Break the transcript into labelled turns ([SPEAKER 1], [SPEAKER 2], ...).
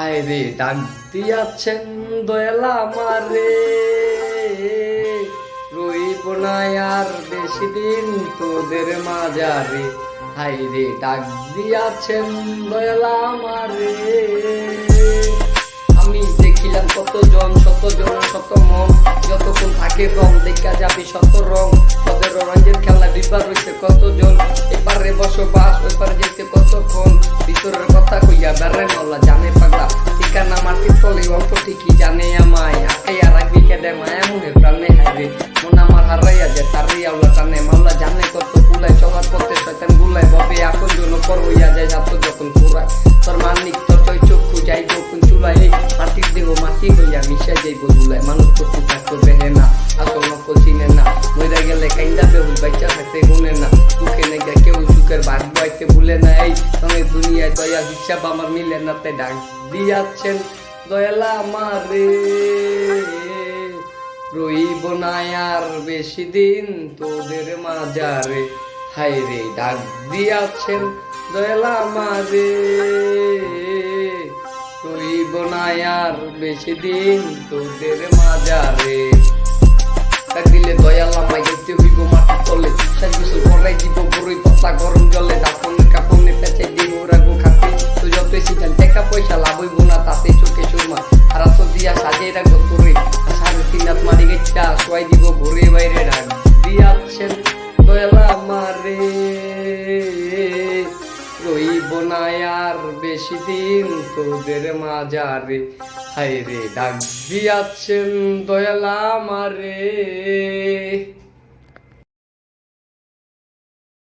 [SPEAKER 1] আয় রে ডাক দিয়াছেন দয়ালা আমারে, রইব না আর বেশি দিন তোদের মাঝারে। হায় রে ডাক দিয়াছেন দয়ালা আমারে, আমি দেখিলাম কতজন শত জন শত মন, যতক্ষণ থাকে রং দেখা যাবি শত রং। তোদের রঙের খেলা ডিবার রয়েছে কতজন, এপারে বসবাস ওইপারে যেতে কতক্ষণ। ভিতরের কথা কইয়া বেড়ে নল্লা জানে পাগলা, ঠিকানা মাটির তলে অল্প ঠিকই জানে আমায়। আকাইয়া রাখবি কেডে মায়া মনে প্রাণে। হাইরে মন আমার হারাইয়া যায় তারই আওলা টানে, মাওলা জানে কত কুলায় চলার পথে শয়তান গুলায় ভাবে আপন জন পর হইয়া যায় যাত যখন পুরায়। তোর মানিক তোর চই চক্ষু যাই যখন চুলায়, এই মাটির দেহ মাটি হইয়া মিশাই যাইব দুলায়। মানুষ কত থাকতো বেহে না, আসল নকল চিনে না, মইরা গেলে কাইন্দা বেহুল বাচ্চা থাকতে গুনে না। দুঃখে নেগা কেউ সুখের ভাগ্য আইতে ভুলে না, এই সঙ্গে দুনিয়ায় দয়া হিসাব আমার মিলে না। তাই ডাক দিয়াছেন দয়ালা আমারে, রইব না আর বেশি দিন তোদের মাঝারে। হায় রে ডাক দিয়াছেন দয়ালা আমারে, রইব না আর বেশি দিন তোদের মাঝারে। ডাক দিলে দয়ালা মাই গেতে হইব মাটি তলে, শেষ গোসল করাই দিব বড়ই পাতলা গরম জলে। দাপনের কাপড়ে পেঁচাই দিব রাগো খাতে, তো যতই সিটাল টাকা পয়সা লাভ হইব না তাতে চোখে সুরমা। আর তো দিয়া সাজিয়ে রাখবো তোরে, 3.5 হাত মারি গেছা শোয়াই দিব ঘুরে বাইরে। ডাক দিয়াছেন দয়ালা আমারে, রইব না আর বেশি দিন তোদের মাঝারে। হায় রে ডাক দিয়াছেন দয়ালা আমারে।